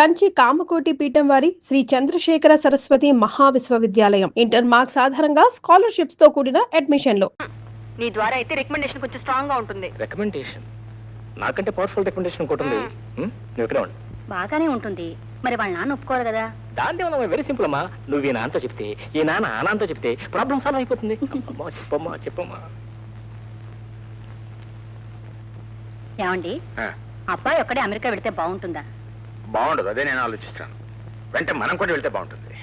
కంచి కామకోటి పీఠం వారి Shri Chandrasekhara Saraswati మహావిశ్వవిద్యాలయం inter marks ఆధారంగా స్కాలర్షిప్స్ తో కూడిన అడ్మిషన్లు. నీ ద్వారా అయితే రికమెండేషన్ కొంచెం స్ట్రాంగ్ గా ఉంటుంది. రికమెండేషన్ నాకంటే పవర్ఫుల్ రికమెండేషన్ ఇంకోటి నువ్వు ఇక్కడే ఉండు. బాగానే ఉంటుంది, మరి వాళ్ళ నాన్న ఒప్పుకోవాలి కదా. దాంట్లో ఉన్న వెరీ సింపుల్ అమ్మా. నువ్వు ఈ నాన్నతో చెప్తే, ఈ నాన్న ఆ నాన్నతో చెప్తే ప్రాబ్లం సాల్వ్ అయిపోతుంది. అమ్మా, చెప్పమ్మా చెప్పమ్మా. ఏమండి, అబ్బాయి ఒక్కడే అమెరికా వెళితే బాగుంటుందా? బాగుండదు, అదే నేను ఆలోచిస్తాను. వెంట మనం కూడా వెళ్తే బాగుంటుంది.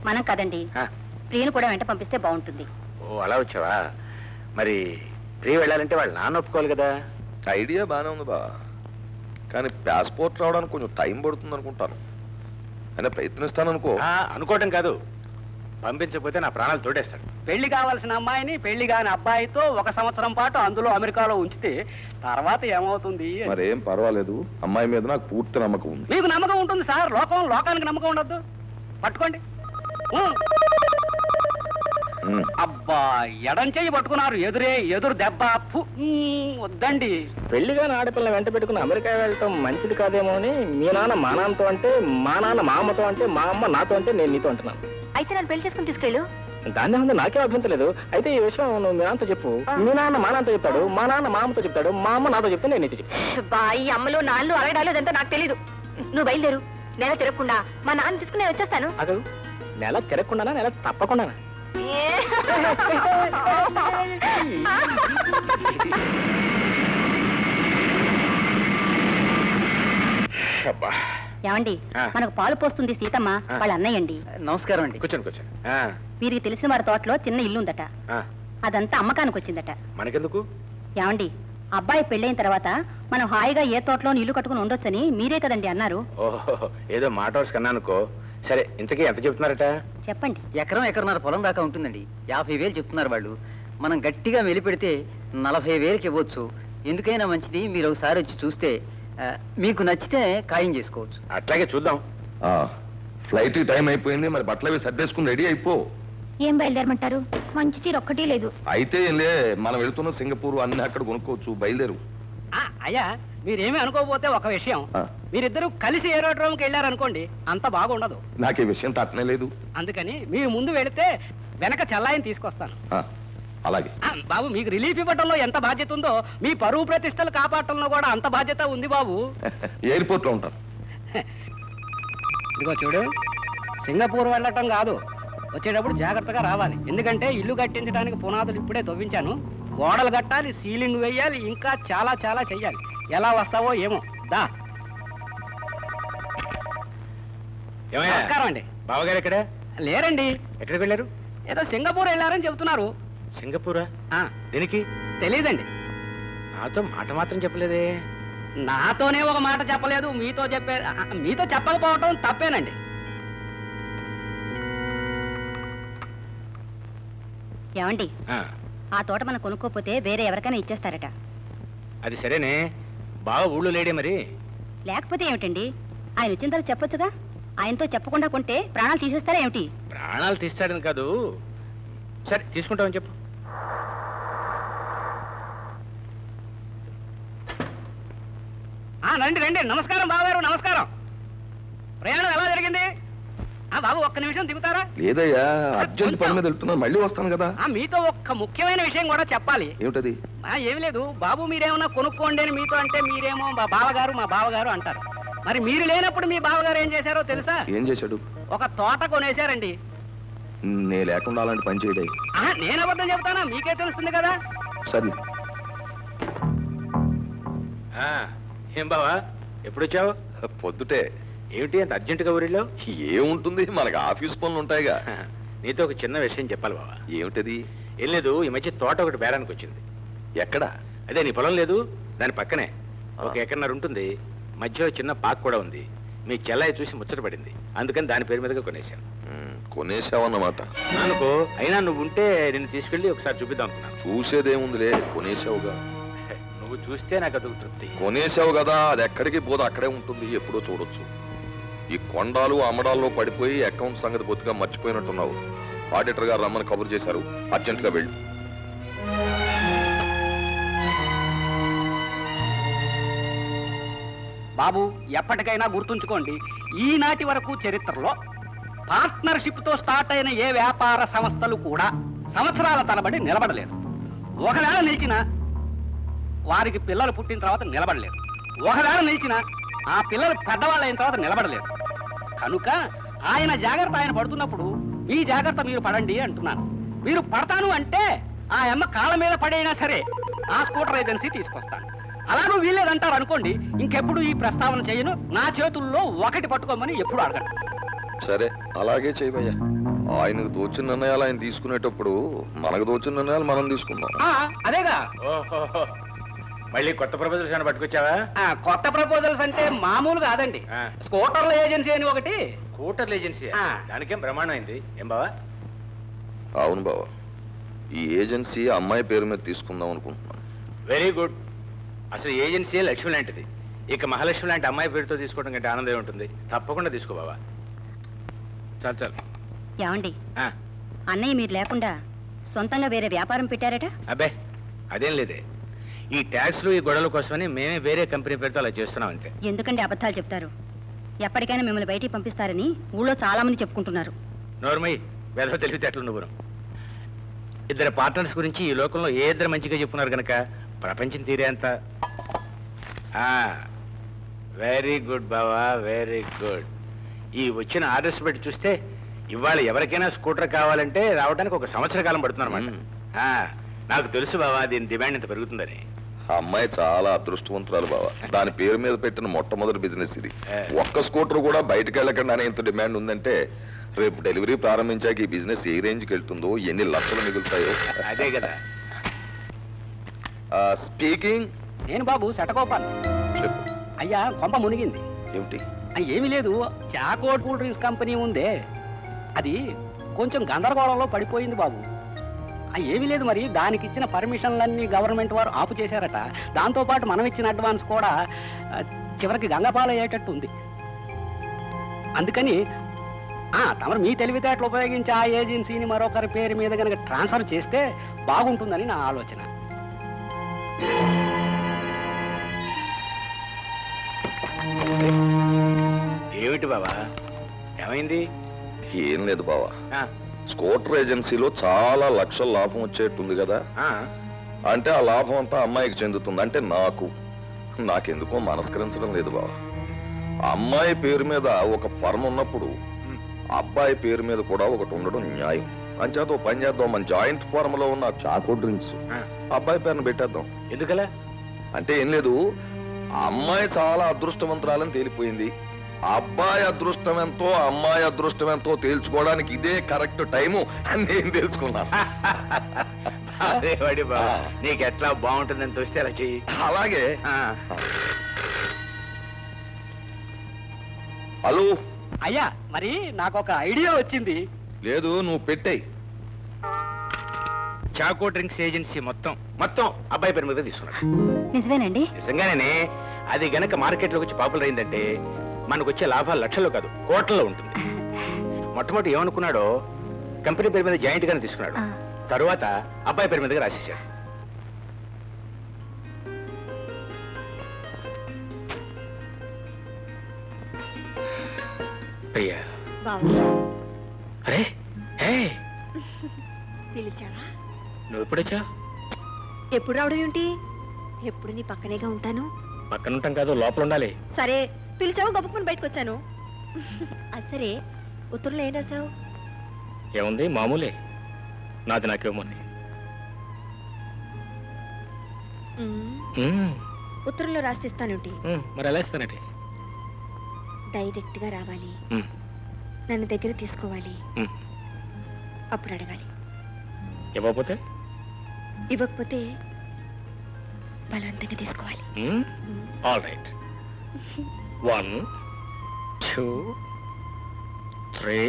మనం కదండి, ప్రియను కూడా వెంట పంపిస్తే బాగుంటుంది. ఓ అలా వచ్చావా? మరి ప్రియ వెళ్ళాలంటే వాళ్ళు నాన్న ఒప్పుకోవాలి కదా. ఐడియా బాగానే ఉంది బా, కానీ పాస్పోర్ట్ రావడానికి కొంచెం టైం పడుతుంది అనుకుంటాను. అయినా ప్రయత్నిస్తాను అనుకో. అనుకోవటం కాదు, పంపించకపోతే నా ప్రాణాలు తోడేస్తాడు. పెళ్లి కావాల్సిన అమ్మాయిని పెళ్లి కాని అబ్బాయితో 1 సంవత్సరం పాటు అందులో అమెరికాలో ఉంచితే తర్వాత ఏమవుతుంది? మరేం పర్వాలేదు, అమ్మాయి మీద నాకు పూర్తి నమ్మకం ఉంది. మీకు నమ్మకం ఉంటుంది సార్, లోకానికి నమ్మకం ఉండద్దు. పట్టుకోండి. అబ్బా, ఎడం చెయ్యి పట్టుకున్నారు, ఎదురు దెబ్బ. వద్దండి. పెళ్లిగాని ఆడపిల్ల వెంట పెట్టుకుని అమెరికా వెళ్ళటం మంచిది కాదేమో అని మీ నాన్న మా నాన్నతో అంటే, మా నాన్న మా అమ్మతో అంటే, మా అమ్మ నాతో అంటే నేను నీతో అంటున్నాను. అయితే నన్ను పెళ్లి చేసుకుని తీసుకెళ్ళు. దాన్ని ఉంది, నాకేం అభ్యంతరం లేదు. అయితే ఈ విషయం నువ్వు మీ నాన్నతో చెప్పు. మీ నాన్న మా నాన్నతో చెప్తాడు, మా నాన్న మా అమ్మతో చెప్తాడు, మా అమ్మ నాతో చెప్తే నేను నీతో చెప్తాను. ఈ అమ్మలు నాన్నలు అరగడాలు అదంతా నాకు తెలీదు. నువ్వు బయలుదేరు, నెల తిరగకుండా మా నాన్న తీసుకుని నేను వచ్చేస్తాను. అదు నెల తిరగకుండానా, నెల తప్పకుండానా? ఏమండి, మనకు పాలు పోస్తుంది సీతమ్మ వాళ్ళ అన్నయ్యండి. నమస్కారం అండి. కూర్చోండి కూర్చోండి. వీరికి తెలిసిన వారి తోటలో చిన్న ఇల్లు ఉందట, అదంతా అమ్మకానికి వచ్చిందట. మనకెందుకు? ఏమండి, అబ్బాయి పెళ్ళైన తర్వాత మనం హాయిగా ఏ తోటలో ఇల్లు కట్టుకుని ఉండొచ్చని మీరే కదండి అన్నారు. ఓహో, ఏదో మాట వరుస కన్నా అనుకో. సరే, ఇంతకీ ఎంత చెప్తున్నారట? చెప్పండి. ఎకరన్నర పొలం దాకా ఉంటుందండి. 50,000 చెప్తున్నారు వాళ్ళు. మనం గట్టిగా వెలిపెడితే 40,000కి ఇవ్వచ్చు. ఎందుకైనా మంచిది, మీరు ఒకసారి వచ్చి చూస్తే మీకు నచ్చితే ఖాయం చేసుకోవచ్చు. అట్లాగే చూద్దాం. ఫ్లైట్ టైం అయిపోయింది, మరి బట్టలు అవి సర్దేసుకుని రెడీ అయిపో. ఏం బయలుదేరమంటారు? మంచి చీర ఒక్కటి లేదు. అయితే ఏంలే, మనం వెళుతున్న సింగపూర్ అన్ని అక్కడ కొనుక్కోవచ్చు. బయలుదేరు. అయ్యా, మీరేమీ అనుకోకపోతే ఒక విషయం, మీరిద్దరూ కలిసి ఏరోడ్రోమ్కి వెళ్ళారనుకోండి, అంత బాగుండదు. నాకు ఈ విషయం తట్టనే లేదు. అందుకని మీరు ముందు వెళితే వెనక చెల్లాయిని తీసుకొస్తాను. అలాగే బాబు, మీకు రిలీఫ్ ఇవ్వడంలో ఎంత బాధ్యత ఉందో మీ పరువు ప్రతిష్టలు కాపాడటంలో కూడా అంత బాధ్యత ఉంది బాబు. ఎయిర్పోర్ట్ లో ఉంటాను. ఇదిగో చూడు, సింగపూర్ వెళ్ళటం కాదు, వచ్చేటప్పుడు జాగ్రత్తగా రావాలి. ఎందుకంటే ఇల్లు కట్టించడానికి పునాదులు ఇప్పుడే తవ్వించాను. గోడలు కట్టాలి, సీలింగ్ వేయాలి, ఇంకా చాలా చాలా చెయ్యాలి. ఎలా వస్తావో ఏమో. దా. నమస్కారం అండి. బావగారు ఎక్కడ లేరండి. ఎక్కడికి వెళ్ళారు? ఏదో సింగపూర్ వెళ్ళారని చెబుతున్నారు. సింగపూరా? దేనికి? తెలీదండి. నాతో మాట మాత్రం చెప్పలేదే. నాతోనే ఒక మాట చెప్పలేదు, మీతో చెప్పకపోవటం తప్పేనండి. ఏమండి, ఆ తోట మనం కొనుక్కోపోతే వేరే ఎవరికైనా ఇచ్చేస్తారట. అది సరేనే, బాగా ఊళ్ళో లేడే మరి? లేకపోతే ఏమిటండి, ఆయన వచ్చిన తర్వాత చెప్పొచ్చుగా. ఆయనతో చెప్పకుండా కొంటే ప్రాణాలు తీసేస్తారా ఏమిటి? ప్రాణాలు తీస్తాడని కాదు. సరే, తీసుకుంటామని చెప్పు. రండి రండి. నమస్కారం బావగారు, నమస్కారం. ప్రయాణం ఎలా జరిగింది? బాబు, ఒక్క నిమిషం దిగుతారా? లేదయ్యా, అర్జెంట్ పని మీద వెళ్తున్నా, మళ్ళీ వస్తాను కదా. మీతో ఒక్క ముఖ్యమైన విషయం కూడా చెప్పాలి. ఏమిటది? ఏమి లేదు బాబు, మీరేమన్నా కొనుక్కోండి అని మీతో అంటే మీరేమో మా బావగారు అంటారు. మరి మీరు లేనప్పుడు మీ బావగారు ఏం చేశారో తెలుసా? ఏం చేశాడు? ఒక తోట కొనేశారండి. నే లేకుండా అలాంటి పని చేయడే. నేను అబద్ధం చెబుతానా? మీకే తెలుస్తుంది కదా. సరే. ఏం బావా, ఎప్పుడు వచ్చావు? పొద్దుటే. ఏమిటి అంత అర్జెంటుగా ఊరిలో? ఏముంటుంది, మనకి ఆఫీస్ పనులు ఉంటాయిగా. నీతో ఒక చిన్న విషయం చెప్పాలి బావా. ఏమిటది? ఏం లేదు, ఈ మధ్య తోట ఒకటి బేరానికి వచ్చింది. ఎక్కడ? అదే నీ పొలం లేదు, దాని పక్కనే 1 ఎకరన్నర ఉంటుంది. మధ్యలో చిన్న పార్క్ కూడా ఉంది. మీ చెల్లాయి చూసి ముచ్చటపడింది, అందుకని దాని పేరు మీదగా కొనేశాను. కొనేసావన్నమాట. అనుకో, అయినా నువ్వు ఉంటే నిన్ను తీసుకెళ్ళి ఒకసారి చూపిద్దాం అనుకున్నాను. చూసేదేముందిలే, కొనేసావుగా. నువ్వు చూస్తే నాకు అదొక తృప్తి. కొనేసావు కదా, అది ఎక్కడికి పోదు, అక్కడే ఉంటుంది, ఎప్పుడో చూడొచ్చు. ఈ కొండాలు అమ్మడాల్లో పడిపోయి అకౌంట్ సంగతి బొత్తుగా మర్చిపోయినట్టున్నావు. ఆడిటర్ గారు రమ్మని కబురు చేశారు, అర్జెంట్ గా వెళ్ళు. బాబు ఎప్పటికైనా గుర్తుంచుకోండి, ఈనాటి వరకు చరిత్రలో పార్ట్నర్షిప్తో స్టార్ట్ అయిన ఏ వ్యాపార సంస్థలు కూడా సంవత్సరాల తరబడి నిలబడలేదు. ఒకవేళ నిలిచిన వారికి పిల్లలు పుట్టిన తర్వాత నిలబడలేదు. ఒకవేళ నిలిచిన ఆ పిల్లలు పెద్దవాళ్ళు అయిన తర్వాత నిలబడలేదు. కనుక ఆయన జాగ్రత్త ఆయన పడుతున్నప్పుడు మీ జాగ్రత్త మీరు పడండి అంటున్నాను. మీరు పడతాను అంటే ఆ అమ్మ కాళ్ళ మీద పడైనా సరే ఆ స్కూటర్ ఏజెన్సీ తీసుకొస్తాను. అలాగూ వీల్లేదంటారు అనుకోండి, ఇంకెప్పుడు ఈ ప్రస్తావన చేయను. నా చేతుల్లో ఒకటి పట్టుకోమని ఎప్పుడు అడగండి. సరే అలాగే చేయవయ్యా. ఆయనకు తోచిన నిర్ణయాలు ఆయన తీసుకునేటప్పుడు మనకు తోచిన నిర్ణయాలు మనం తీసుకుందాం. అదేగా. ఓహో, మళ్ళీ కొత్త ప్రపోజల్స్ ఏమైనా పట్టుకొచ్చావా? కొత్త ప్రపోజల్స్ అంటే మామూలు కాదండి. స్కూటర్ల ఏజెన్సీ అని ఒకటి. స్కూటర్ల ఏజెన్సీ? దానికేం బ్రహ్మాండం అయింది ఏం బావా? అవును బావా, ఈ ఏజెన్సీ అమ్మాయి పేరు మీద తీసుకుందాం అనుకుంటున్నాను. Very good. అసలు ఏజెన్సీ లక్ష్మి లాంటిది. ఇక మహాలక్ష్మి లాంటి అమ్మాయి పేరుతో తీసుకోవడం కంటే ఆనందం ఉంటుంది. తప్పకుండా తీసుకో బావా. చాలు చాలు. ఏమండి, అన్నయ్య మీరు లేకుండా సొంతంగా వేరే వ్యాపారం పెట్టారట? అబ్బే అదేం లేదే. ఈ ట్యాక్స్లు ఈ గొడవల కోసమని మేమే వేరే కంపెనీ పేరుతో అలా చేస్తున్నాం అంతే. ఎందుకంటే అబద్ధాలు చెప్తారు? ఎప్పటికైనా మిమ్మల్ని బయటికి పంపిస్తారని ఊళ్ళో చాలా మంది చెప్పుకుంటున్నారు. నోర్మయ్య, వెధవ తెలివితేటలు నువ్వు. ఇద్దరు పార్ట్నర్స్ గురించి ఈ లోకంలో ఏ ఇద్దరు మంచిగా చెప్పున్నారు కనుక ప్రపంచం తీరే అంత. వెరీ గుడ్ బావా, వెరీ గుడ్. ఈ వచ్చిన ఆర్డర్స్ పెట్టి చూస్తే ఇవాళ ఎవరికైనా స్కూటర్ కావాలంటే రావడానికి 1 సంవత్సర కాలం పడుతుంది అనమాట. నాకు తెలుసు బావా దీని డిమాండ్ ఇంత పెరుగుతుందని. ఆ అమ్మాయి చాలా అదృష్టవంతురాలు బావా. దాని పేరు మీద పెట్టిన మొట్టమొదటి బిజినెస్ ఇది. ఒక్క స్కూటర్ కూడా బయటకు వెళ్ళకుండానే ఇంత డిమాండ్ ఉందంటే రేపు డెలివరీ ప్రారంభించాక ఈ బిజినెస్ ఏ రేంజ్కి వెళ్తుందో, ఎన్ని లక్షలు మిగులుతాయో. అదే కదా. స్పీకింగ్. నేను బాబు శటకోపాలు. చెప్పు. అయ్యా కొంప మునిగింది. ఏమిటి? ఏమీ లేదు, చాకోట్ కూల్ డ్రింక్స్ కంపెనీ ఉందే, అది కొంచెం గందరగోళంలో పడిపోయింది బాబు. ఏమీ లేదు, మరి దానికి ఇచ్చిన పర్మిషన్లన్నీ గవర్నమెంట్ వారు ఆపు చేశారట. దాంతోపాటు మనం ఇచ్చిన అడ్వాన్స్ కూడా చివరికి గంగపాలయ్యేటట్టు ఉంది. అందుకని తమరు మీ తెలివితేటలు ఉపయోగించి ఆ ఏజెన్సీని మరొకరి పేరు మీద కనుక ట్రాన్స్ఫర్ చేస్తే బాగుంటుందని నా ఆలోచన. ఏమిటి బావా, ఏమైంది? ఏం లేదు బావా, స్కూటర్ ఏజెన్సీలో చాలా లక్షల లాభం వచ్చేట్టుంది కదా. అంటే ఆ లాభం అంతా అమ్మాయికి చెందుతుంది. అంటే నాకెందుకో మనస్కరించడం లేదు బావా. అమ్మాయి పేరు మీద ఒక ఫర్మ్ ఉన్నప్పుడు అబ్బాయి పేరు మీద కూడా ఒకటి ఉండడం న్యాయం. అంచేతో పని చేద్దాం, మన జాయింట్ ఫార్మ్ లో ఉన్న చాకో డ్రింక్స్ అబ్బాయి పేరును పెట్టేద్దాం. ఎందుకలా? అంటే ఏం లేదు, అమ్మాయి చాలా అదృష్టవంతురాలని తేలిపోయింది. అబ్బాయి అదృష్టం ఎంతో అమ్మాయి అదృష్టం ఎంతో తేల్చుకోవడానికి ఇదే కరెక్ట్ టైము అని నేను తెలుసుకున్నాను. అదేవాడి బాబా, నీకు ఎట్లా బాగుంటుందని చూస్తే అలా చెయ్యి. అలాగే. హలో అయ్యా, మరి నాకు ఒక ఐడియా వచ్చింది. లేదు, నువ్వు పెట్టేయి. చాకో డ్రింక్స్ ఏజెన్సీ మొత్తం అబ్బాయి పేరు మీద తీసుకున్నాడు. నిజమేనండి? నిజంగానే. అది గనక మార్కెట్లోకి వచ్చి పాపులర్ అయిందంటే మనకు వచ్చే లాభాలు లక్షల్లో కాదు కోట్లలో ఉంటుంది. మొట్టమొదటి ఏమనుకున్నాడో కంపెనీ పేరు మీద జాయింట్ గానే తీసుకున్నాడు. తరువాత అబ్బాయి పేరు మీదగా రాసేసాడు. ప్రియా. అరే పిలిచావా? నువ్వు ఎప్పుడొచ్చా? ఎప్పుడు రావడం ఏంటి? ఎప్పుడు నీ పక్కనేగా ఉంటాను. పక్కన ఉంటాం కాదు, లోపల ఉండాలి. సరే, పిలిచావు, గబుక్కుని బయటకు వచ్చాను. సరే, ఉత్తరంలో ఏం రాసావు? ఏముంది, మామూలే. నాది నాకేముంది. ఉత్తరంలో రాసిస్తానుంటి. మరి ఎలా ఇస్తానంటే? డైరెక్ట్ గా రావాలి, నన్ను దగ్గర తీసుకోవాలి, అప్పుడు అడగాలి. ఇవ్వకపోతే బలవంతంగా తీసుకోవాలి. All right. 1 2 3.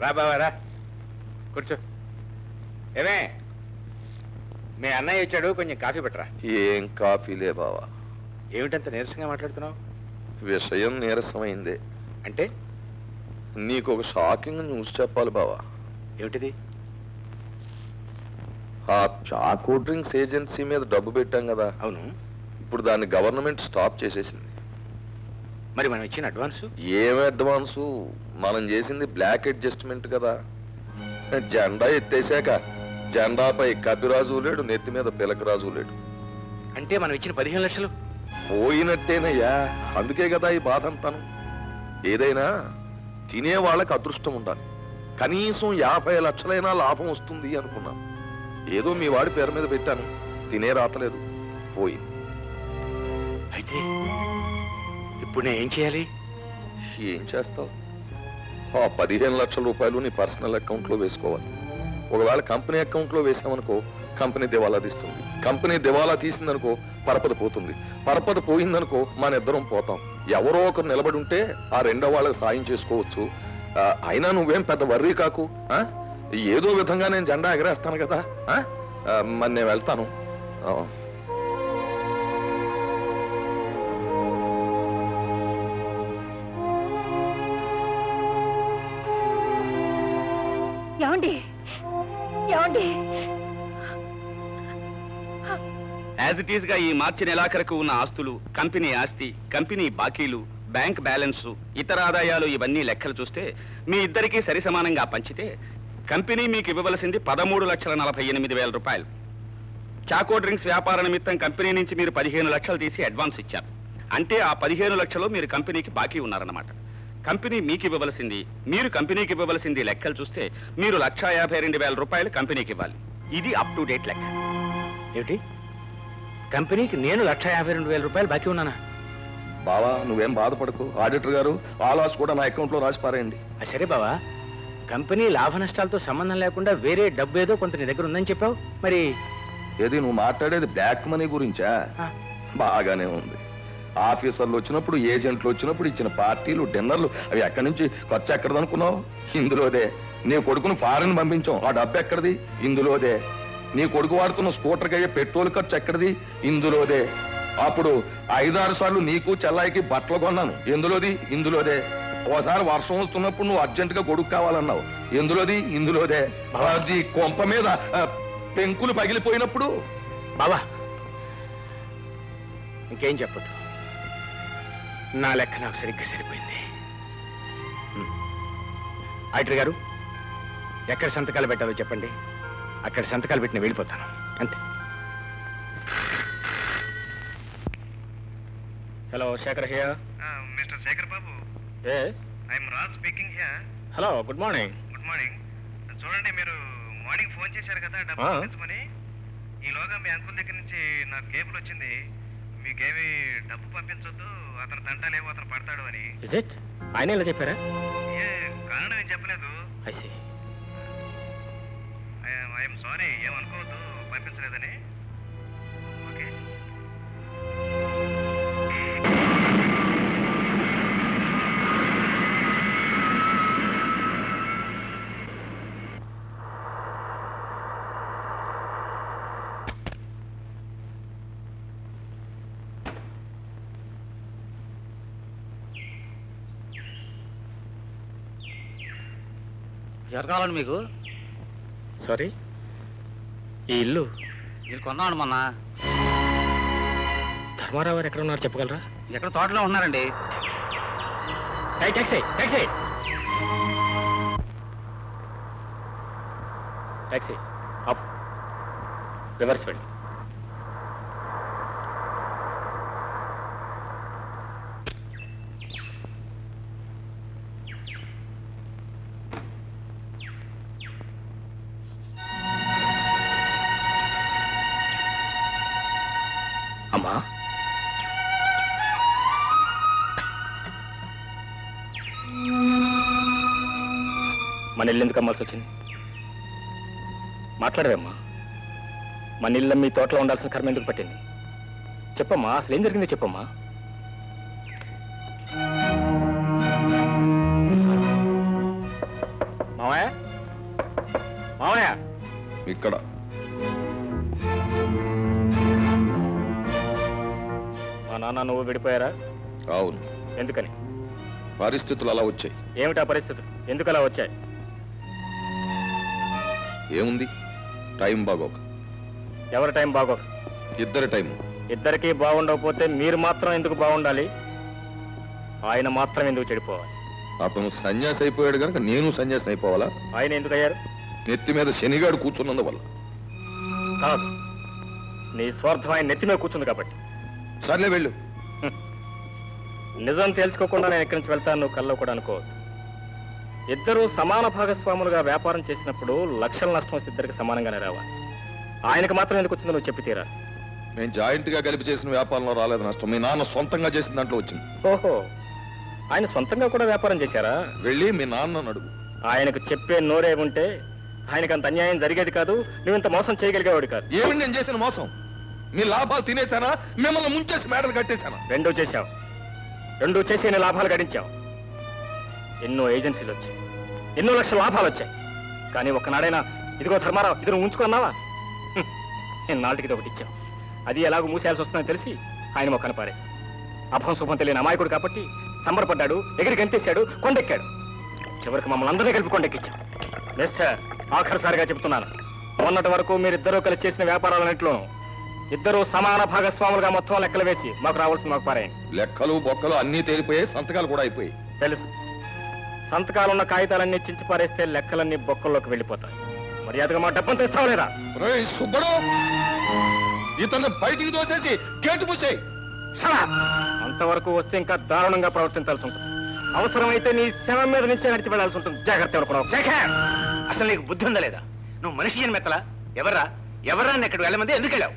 రా బాబా, రా కూర్చో. ఏమే, మీ అన్నయ్య వచ్చాడు, కొంచెం కాఫీ పెట్టరా. ఏం కాఫీలే బావా. ఏమిటంత నీరసంగా మాట్లాడుతున్నావు? విషయం నీరసమైందే. అంటే? నీకు ఒక షాకింగ్ న్యూస్ చెప్పాలి బావా. ఏమిటిది? ఆ చాకో డ్రింక్స్ ఏజెన్సీ మీద డబ్బు పెట్టాం కదా, అవును. ఇప్పుడు దాన్ని గవర్నమెంట్ స్టాప్ చేసేసింది. మరి మనం ఇచ్చిన అడ్వాన్సు? ఏం అడ్వాన్సు? మనం చేసింది బ్లాక్ అడ్జస్ట్మెంట్ కదా. జెండా ఎత్తేసాక జెండాపై కపిరాజు లేడు, నెత్తి మీద పిలకరాజు లేడు. అంటే మనం ఇచ్చిన 15 లక్షలు పోయినట్టేనయ్యా. అందుకే కదా ఈ బాధ అంతాను. ఏదైనా తినే వాళ్ళకి అదృష్టం ఉండాలి. కనీసం 50 లక్షలైనా లాభం వస్తుంది అనుకున్నాం. ఏదో మీ వాడి పేరు మీద పెట్టాను, తినే రాతలేదు, పోయింది. అయితే ఇప్పుడు నేను ఏం చేయాలి? ఏం చేస్తావు? ఆ 15 లక్షల రూపాయలు నీ పర్సనల్ అకౌంట్లో వేసుకోవాలి. ఒకవేళ కంపెనీ అకౌంట్లో వేసామనుకో, కంపెనీ దివాలా తీస్తుంది. కంపెనీ దివాలా తీసిందనుకో, పరపద పోతుంది. పరపద పోయిందనుకో, మన ఇద్దరం పోతాం. ఎవరో ఒకరు నిలబడి ఉంటే ఆ రెండో వాళ్ళకి సాయం చేసుకోవచ్చు. అయినా నువ్వేం పెద్ద వర్రీ కాకు. ఏదో విధంగా నేను జెండా ఎగరేస్తాను కదా. మరి నేను వెళ్తాను. ఏమండి ఏమండి యాజ్ ఇట్ ఈస్ గా ఈ మార్చి నెలాఖరుకు ఉన్న ఆస్తులు, కంపెనీ ఆస్తి, కంపెనీ బాకీలు, బ్యాంక్ బ్యాలెన్స్, ఇతర ఆదాయాలు ఇవన్నీ లెక్కలు చూస్తే మీ ఇద్దరికీ సరి సమానంగా పంచితే కంపెనీ మీకు ఇవ్వవలసింది 13,48,000 రూపాయలు. చాకో డ్రింక్స్ వ్యాపార నిమిత్తం కంపెనీ నుంచి మీరు 15 లక్షలు తీసి అడ్వాన్స్ ఇచ్చారు. అంటే ఆ 15 లక్షలు మీరు కంపెనీకి బాకీ ఉన్నారన్నమాట. కంపెనీ మీకు ఇవ్వవలసింది, మీరు కంపెనీకి ఇవ్వవలసింది లెక్కలు చూస్తే మీరు 1,52,000 రూపాయలు కంపెనీకి ఇవ్వాలి. ఇది అప్ టు డేట్ లెక్క. ఏమిటి? కంపెనీకి నేను 1,52,000 రూపాయలు బాకీ ఉన్నానా? బావా నువ్వేం బాధపడకు. ఆడిటర్ గారు ఆ లాస్ కూడా నా అకౌంట్లో రాసి పారేయండి. సరే బావా, కంపెనీ లాభ నష్టాలతో సంబంధం లేకుండా వేరే డబ్బు ఏదో కొంత నీ దగ్గర ఉందని చెప్పావు. మరి ఏది నువ్వు మాట్లాడేది బ్లాక్ మనీ గురించా? బాగానే ఉంది. ఆఫీసర్లు వచ్చినప్పుడు, ఏజెంట్లు వచ్చినప్పుడు ఇచ్చిన పార్టీలు, డిన్నర్లు అవి ఎక్కడి నుంచి ఖర్చు ఎక్కడదనుకున్నావు? ఇందులోదే. నీ కొడుకును ఫారెన్ పంపించాం, ఆ డబ్బు ఎక్కడిది? ఇందులోదే. నీ కొడుకు వాడుతున్న స్కూటర్కి అయ్యే పెట్రోల్ ఖర్చు ఎక్కడిది? ఇందులోదే. అప్పుడు 5-6 సార్లు నీకు చెల్లాయికి బట్టలు కొన్నాను, ఎందులోది? ఇందులోదే. ఓసారి వర్షం వస్తున్నప్పుడు నువ్వు అర్జెంటుగా కొడుకు కావాలన్నావు, ఎందులోది? ఇందులోదే. అది కొంప మీద పెంకులు పగిలిపోయినప్పుడు. బావా ఇంకేం చెప్పదు, నా లెక్క నాకు సరిగ్గా సరిపోయింది. ఆడిటర్ గారు, ఎక్కడ సంతకాలు పెట్టాలో చెప్పండి, అక్కడ సంతకాలు పెట్టిన వెళ్ళిపోతాను అంతే. Hello, Shekhar here. Mister Shekhar Babu, yes, I'm Raj speaking here. Hello, good morning. Good morning. చూడండి, మీరు మార్నింగ్ ఫోన్ చేశారు కదా డబ్బు పంపించమని. ఈలోగా మీ అంకుల్ దగ్గర నుంచి నాకు కేబుల్ వచ్చింది, మీకేమి డబ్బు పంపించొద్దు, అతను తంటాలేమో అతను పడతాడు అని. Is it? ఆయన ఇలా చెప్పారా? ఏ కారణం ఏం చెప్పలేదు. I see. ఐఎమ్ సారీ, ఏమనుకోవద్దు పంపించలేదని. ఓకే. జరగాలని మీకు సారీ, ఈ ఇల్లు మీరు కొన్నాను మొన్న. ధర్మారావు గారు ఎక్కడ ఉన్నారు చెప్పగలరా? ఎక్కడ తోటలో ఉన్నారండి. Taxi taxi taxi up, reverse వెళ్ళి. అమ్మా, మన ఇల్లు ఎందుకు అమ్మాల్సి వచ్చింది? మాట్లాడవేమ్మా. మన ఇల్లు మీ తోటలో ఉండాల్సిన కర్మ ఎందుకు పట్టింది? చెప్పమ్మా, అసలు ఏం జరిగిందో చెప్పమ్మా. మావయ్య, మావయ్య, ఇక్కడ మా నాన్న నువ్వు విడిపోయారా? అవును. ఎందుకని? పరిస్థితులు అలా వచ్చాయి. ఏమిటా పరిస్థితులు? ఎందుకు అలా వచ్చాయి? ఏముంది, టైం బాగోక. ఎవరి టైం బాగోదు. ఇద్దరి టైం. ఇద్దరికీ బాగుండకపోతే మీరు మాత్రం ఎందుకు బాగుండాలి? ఆయన మాత్రం ఎందుకు చెడిపోవాలి? అతను సన్యాసి అయిపోయాడు కనుక నేను సన్యాసి అయిపోవాలా? ఆయన ఎందుకు అయ్యారు? నెత్తి మీద శనిగాడు కూర్చున్నందువల్ల. కాదు, నీ స్వార్థం ఆయన నెత్తి మీద కూర్చుంది కాబట్టి. సర్లే వెళ్ళు. నిజం తెలుసుకోకుండా నేను ఇక్కడి నుంచి వెళ్తాను నువ్వు కల్లో కూడా అనుకోవద్దు. ఇద్దరూ సమాన భాగస్వాములుగా వ్యాపారం చేసినప్పుడు లక్షల నష్టం వస్తే ఇద్దరికి సమానంగానే రావాలి. ఆయనకు మాత్రం ఎందుకు వచ్చిందో నువ్వు చెప్పి తీరా. నేను జాయింట్ గా కలిపి చేసిన వ్యాపారంలో రాలేదు నష్టం. మీ నాన్న సొంతంగా చేసిన దాంట్లో వచ్చింది. ఓహో, ఆయన సొంతంగా కూడా వ్యాపారం చేశారా? వెళ్ళి మీ నాన్న అడుగు. ఆయనకు చెప్పే నోరే ఉంటే ఆయనకు అంత అన్యాయం జరిగేది కాదు, నువ్వు ఇంత మోసం చేయగలిగేవాడు కాదు. ఏమి నేను చేసిన మోసం? మీ లాభాలు తినేశానా, మిమ్మల్ని ముంచేసి మేడలు కట్టేశానా? రెండూ చేశావు. రెండూ చేసి ఎన్ని లాభాలు గడించావు. ఎన్నో ఏజెన్సీలు వచ్చాయి, ఎన్నో లక్షల లాభాలు వచ్చాయి. కానీ ఒక్కనాడైనా ఇదిగో ధర్మారావు ఇది నువ్వు ఉంచుకున్నావా? నేను నాటికి ఒకటి ఇచ్చావు. అది ఎలాగో మూసేయాల్సి వస్తుందని తెలిసి ఆయన మొక్కన పారేశాను. అభం శుభం తెలియని అమాయకుడు కాబట్టి సంబరపడ్డాడు, ఎగిరి గంతేశాడు, కొండెక్కాడు. చివరికి మమ్మల్ని అందరినీ కలిపి కొండెక్కించాడు. మిస్టర్, ఆఖరిసారిగా చెప్తున్నాను, మొన్నటి వరకు మీరిద్దరూ కలిసి చేసిన వ్యాపారాలన్నింటిలోనూ ఇద్దరూ సమాన భాగస్వాములుగా మొత్తం లెక్కలు వేసి మాకు రావాల్సింది మాకు పారాయండి. లెక్కలు బొక్కలు అన్నీ తేలిపోయాయి, సంతకాలు కూడా అయిపోయాయి. తెలుసు, సంతకాలున్న కాగితాలన్నీ చించి పారేస్తే లెక్కలన్నీ బొక్కల్లోకి వెళ్ళిపోతాయి. మర్యాదగా మా డబ్బంతా ఇస్తావు లేదా? రేయ్ సుబ్బడు, ఇతన్ని బయటికి దోసేసి గేటు మూసేయ్. అంతవరకు వస్తే ఇంకా దారుణంగా ప్రవర్తించాల్సి ఉంటుంది. అవసరమైతే నీ శవం మీద నుంచే నడిచి వెళ్లాల్సి ఉంటుంది. జాగ్రత్త. అసలు నీకు బుద్ధి ఉందా లేదా? నువ్వు మనిషి జన్మెత్తలా? ఎవరా ఎక్కడికి వెళ్ళమంది? ఎందుకు వెళ్ళావు?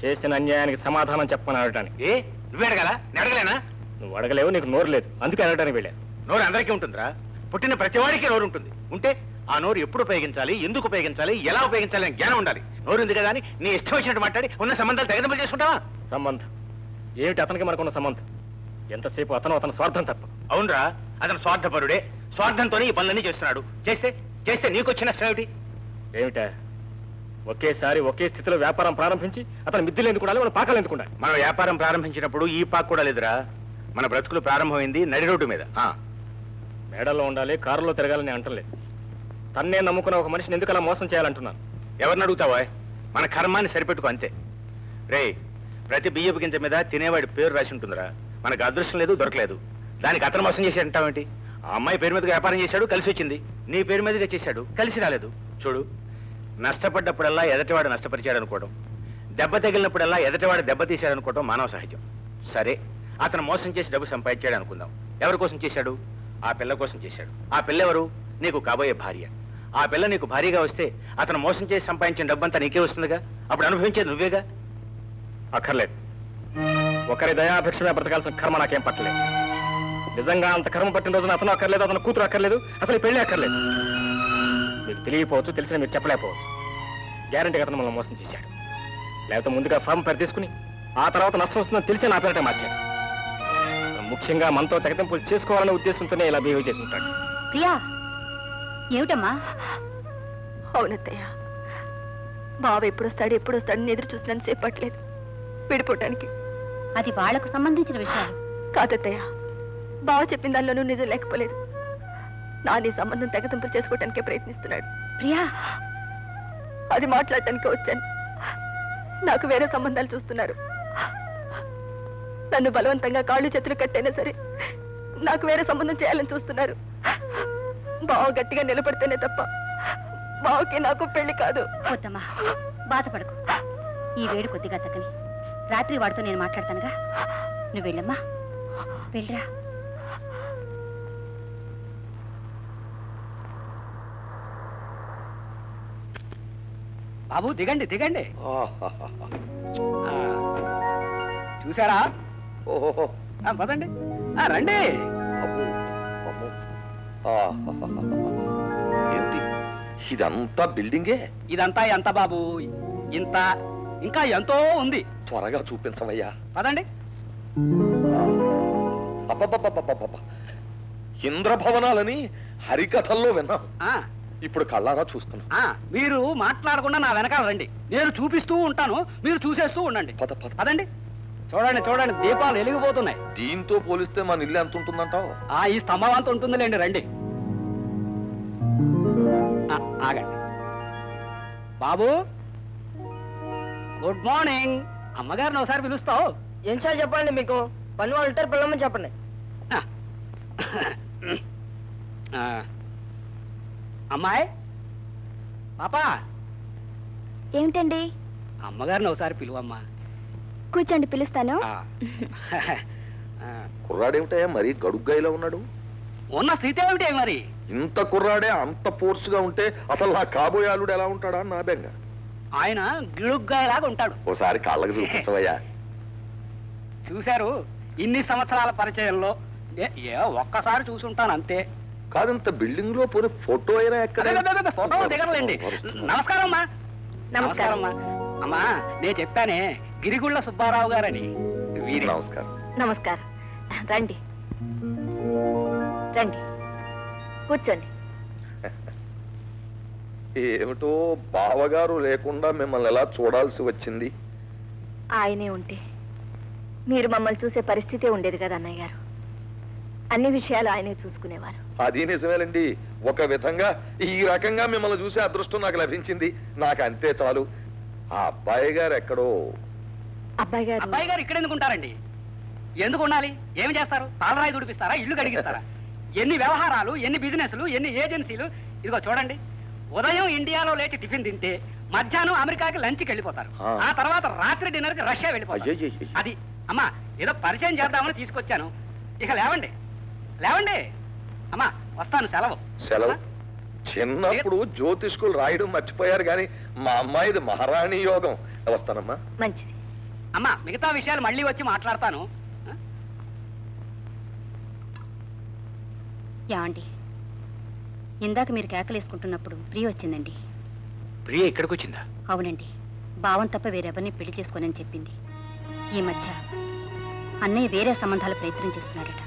చేసిన అన్యాయానికి సమాధానం చెప్పమని అడగటానికి. ఏ నువ్వే అడగాలా? నేను అడగలేనా? నువ్వు అడగలేవు, నీకు నోరు లేదు, అందుకే అడగడానికి వెళ్ళాను. నోరు అందరికీ ఉంటుందిరా. పుట్టిన ప్రతివాడికి నోరు ఉంటుంది. ఉంటే ఆ నోరు ఎప్పుడు ఉపయోగించాలి, ఎందుకు ఉపయోగించాలి, ఎలా ఉపయోగించాలి అని జ్ఞానం ఉండాలి. నోరు ఉంది కదా అని నీ ఇష్టం వచ్చినట్టు మాట్లాడి ఉన్న సంబంధాలు తెగదెంపులు చేసుకుంటావా? సంబంధం ఏమిటి? అతనికి మనకున్న సంబంధం ఎంతసేపు అతను స్వార్థం తప్ప. అవునరా, అతను స్వార్థపరుడే. స్వార్థంతోనే ఈ పనులన్నీ చేస్తున్నాడు. చేస్తే నీకొచ్చిన నష్టం ఏమిటి? ఏమిటా? ఒకేసారి ఒకే స్థితిలో వ్యాపారం ప్రారంభించి అతను మిద్దులు ఎందుకు ఉండాలి, మన పాకాలు ఎందుకు ఉండాలి? మనం వ్యాపారం ప్రారంభించినప్పుడు ఈ పాక్ కూడా లేదురా. మన బ్రతుకులు ప్రారంభమైంది నడి రోడ్డు మీద. మేడల్లో ఉండాలి, కారులో తిరగాలని అంటలేదు. తన్నే నమ్ముకున్న ఒక మనిషిని ఎందుకు అలా మోసం చేయాలంటున్నాను. ఎవరిని అడుగుతావా? మన కర్మాన్ని సరిపెట్టుకో అంతే. రే, ప్రతి బియ్యపు గింజ మీద తినేవాడి పేరు రాసి ఉంటుందిరా. మనకు అదృష్టం లేదు, దొరకలేదు. దానికి అతను మోసం చేసి అంటావేంటి? ఆ అమ్మాయి పేరు మీద వ్యాపారం చేశాడు, కలిసి వచ్చింది. నీ పేరు మీదుగా చేశాడు, కలిసి రాలేదు. చూడు, నష్టపడ్డప్పుడల్లా ఎదటివాడు నష్టపరిచాడు అనుకోవడం, దెబ్బ తగిలినప్పుడల్లా ఎదటివాడు దెబ్బ తీశాడు అనుకోవడం మానవ సహజం. సరే, అతను మోసం చేసి డబ్బు సంపాదించాడు అనుకుందాం. ఎవరి కోసం చేశాడు? ఆ పిల్ల కోసం చేశాడు. ఆ పిల్ల ఎవరు? నీకు కాబోయే భార్య. ఆ పిల్ల నీకు భార్యగా వస్తే అతను మోసం చేసి సంపాదించిన డబ్బంతా నీకే వస్తుందిగా. అప్పుడు అనుభవించేది నువ్వేగా. అక్కర్లేదు. ఒకరి దయాభిక్షమే బ్రతకాల్సిన కర్మ నాకేం పట్టలేదు. నిజంగా అంత కర్మ పట్టిన రోజున అతను అక్కర్లేదు, అతను కూతురు అక్కర్లేదు, అసలు ఈ పెళ్లి అక్కర్లేదు. మీకు తెలియకపోవచ్చు, తెలిసిన మీరు చెప్పలేకపోవచ్చు. గ్యారంటీగా అతను మనల్ని మోసం చేశాడు. లేకపోతే ముందుగా ఫామ్ పేరు తీసుకుని ఆ తర్వాత నష్టం వస్తుందని తెలిసి నా పేరటే మార్చాడు. ముఖ్యంగా మనతో తెగతింపులు చేసుకోవాలనే ఉద్దేశంతోనే ఇలా బిహేవ్ చేసి ఉంటాడు. ప్రియా, ఏమిటమ్మా? అవునత్తయ్య, బావ ఎప్పుడు వస్తాడని ఎదురు చూసినంత సేపు పట్టలేదు విడిపోవటానికి. అది వాళ్లకు సంబంధించిన విషయాలు కాదత్తయ్య, బావ చెప్పిన దానిలోనూ నిజం లేకపోలేదు. నీ సంబంధం తెగతింపులు చేసుకోవటానికే ప్రయత్నిస్తున్నాడు. ప్రియా, అది మాట్లాడటానికే వచ్చాను. నాకు వేరే సంబంధాలు చూస్తున్నారు. నన్ను బలవంతంగా కాళ్ళు చేతులు కట్టైనా సరే నాకు వేరే సంబంధం చేయాలని చూస్తున్నారు. బావ గట్టిగా నిలబడితేనే తప్ప బావకి నాకు పెళ్లి కాదు. వద్దమ్మా, బాధపడకు. ఈ వేడి కొద్దిగా తగ్గని రాత్రి వాడితో నేను మాట్లాడతానుగా. నువ్వు వెళ్ళమ్మా, వెళ్ళరా. బాబు దిగండి దిగండి. చూసారా? ఓహో, పదండి, రండి. ఏంటి ఇదంతా బిల్డింగే? ఇదంతా ఎంత బాబు? ఇంత, ఇంకా ఎంతో ఉంది. త్వరగా చూపించవయ్యా. పదండి. అబ్బబ్బబ్బబ్బబ్బబ్బ, ఇంద్రభవనాలని హరికథల్లో విన్నాం, ఇప్పుడు కళ్ళారా చూస్తున్నా. మీరు మాట్లాడకుండా నా వెనకాల రండి, నేను చూపిస్తూ ఉంటాను, మీరు చూసేస్తూ ఉండండి. పదండి. చూడండి చూడండి, దీపాలు వెలిగిపోతున్నాయి. దీంతో పోలిస్తే మన ఇల్లు ఎంత ఉంటుందంటావు? ఈ స్తంభం అంత ఉంటుందిలేండి. రండి. ఆగండి బాబు. Good morning. అమ్మగారిని ఒకసారి పిలుస్తావు? ఏం సార్ చెప్పండి, మీకు పని వాళ్ళు ఉంటారు, పిల్లమని చెప్పండి. ఆ. అమ్మాయి, పాపా, ఏమిటండి? అమ్మగారిని ఒకసారి పిలువమ్మా. కూర్చోండి, పిలుస్తాను. ఆ. కుర్రాడేమిటా మరీ గడుగ్గాయిలా ఉన్నాడు? ఉన్న స్థితి ఏమిటి మరి? ఇంత కుర్రాడే అంత ఫోర్స్గా ఉంటే అసలు నా కాబోయే అల్లుడు ఎలా ఉంటాడా అని నా బెంగ. ఆయన గిడుగ్గాయలాగా ఉంటాడు. ఓసారి కాళ్ళకి చూపించవయ్యా. చూశారు, ఇన్ని సంవత్సరాల పరిచయంలో ఒక్కసారి చూసుంటాను అంతే. కాదంత బిల్డింగ్ లో పోనీ ఫోటో అయినా ఎక్కడ? ఫోటో దిగరలేండి. నమస్కారం అమ్మా. నమస్కారం అమ్మా. అమ్మా, నేను చెప్పానే గిరిగుళ్ళ సుబ్బారావు గారని. వీరి నమస్కారం. నమస్కారం. రండి రండి, కూర్చోండి. ఏమిటో బావగారు లేకుండా మిమ్మల్ని ఎలా చూడాల్సి వచ్చింది? ఆయనే ఉంటే మీరు మమ్మల్ని చూసే పరిస్థితే ఉండేది కదా అన్నయ్య గారు. అన్ని విషయాలు ఆయనే చూసుకునేవారు. అది నిజమేనండి. ఒక విధంగా ఈ రకంగా మిమ్మల్ని చూసే అదృష్టం నాకు లభించింది. నాకు అంతే చాలు. ఆ అబ్బాయి గారు ఎక్కడో. అబ్బాయి గారు అబ్బాయి గారు ఇక్కడ ఎందుకు ఉంటారండి? ఎందుకు ఉండాలి? ఏమి చేస్తారు? పాలరాయి దుడిపిస్తారా? ఇల్లు కడిగిస్తారా? ఎన్ని వ్యవహారాలు, ఎన్ని బిజినెస్లు, ఎన్ని ఏజెన్సీలు. ఇదిగో చూడండి, ఉదయం ఇండియాలో లేచి టిఫిన్ తింటే మధ్యాహ్నం అమెరికాకి లంచ్కి వెళ్ళిపోతారు. ఆ తర్వాత రాత్రి డిన్నర్ కి రష్యా వెళ్ళిపోతారు. అది అమ్మా, ఏదో పరిచయం చేద్దామని తీసుకొచ్చాను. ఇక లేవండి, లేవండి. అమ్మా, వస్తాను. సెలవు. సెలవు? చిన్నప్పుడు జ్యోతిష్కులు రాయడం మర్చిపోయారు కానీ మా అమ్మాయిది మహారాణి యోగం. వస్తానమ్మా. మంచిది. అమ్మా, మిగతా విషయాలు మళ్ళీ వచ్చి మాట్లాడతాను. యాండి, ఇందాక మీరు కేకలేసుకుంటున్నప్పుడు ప్రియ వచ్చిందండి. ప్రియ ఇక్కడికి వచ్చిందా? అవునండి, భావం తప్ప వేరెవరిని పెళ్లి చేసుకోనని చెప్పింది. ఈ మధ్య అన్నయ్య వేరే సంబంధాలు ప్రయత్నం చేస్తున్నాడట.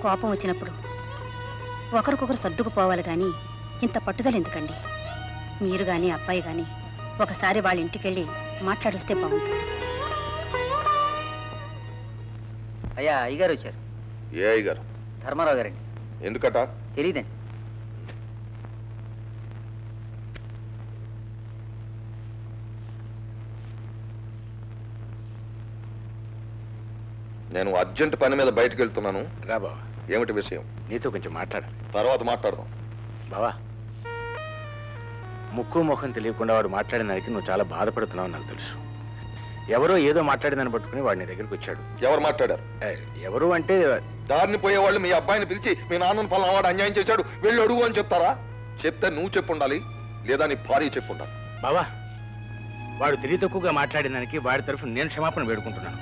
కోపం వచ్చినప్పుడు ఒకరికొకరు సర్దుకుపోవాలి కానీ ఇంత పట్టుదల ఎందుకండి? మీరు కానీ అబ్బాయి కానీ ఒకసారి వాళ్ళ ఇంటికి వెళ్ళి మాట్లాడిస్తే బాగుంటుంది. అయ్యా, అయ్యగారు వచ్చారు. ఏ అయ్య గారు? ధర్మారావు గారండి. ఎందుకట? తెలియదండి. నేను అర్జెంట్ పని మీద బయటకు వెళ్తున్నాను. రా బావా. ఏమిటి విషయం? నీతో కొంచెం మాట్లాడాలి. తర్వాత మాట్లాడదాం. బావా, ముక్కు ముఖం తెలియకుండా వాడు మాట్లాడిన దానికి నువ్వు చాలా బాధపడుతున్నావు నాకు తెలుసు. ఎవరో ఏదో మాట్లాడిందని పట్టుకుని వాడి నీ దగ్గరికి వచ్చాడు. ఎవరు మాట్లాడారు? ఎవరు అంటే దారిని పోయేవాళ్ళు మీ అబ్బాయిని పిలిచి మీ నాన్నను పలానావాడు అన్యాయం చేశాడు వెళ్ళి అడుగు అని చెప్తారా? చెప్తే నువ్వు చెప్పుండాలి, లేదా నీ భార్య చెప్పుండాలి. బావా, వాడు తెలివి తక్కువగా మాట్లాడిన దానికి వాడి తరఫున నేను క్షమాపణ వేడుకుంటున్నాను.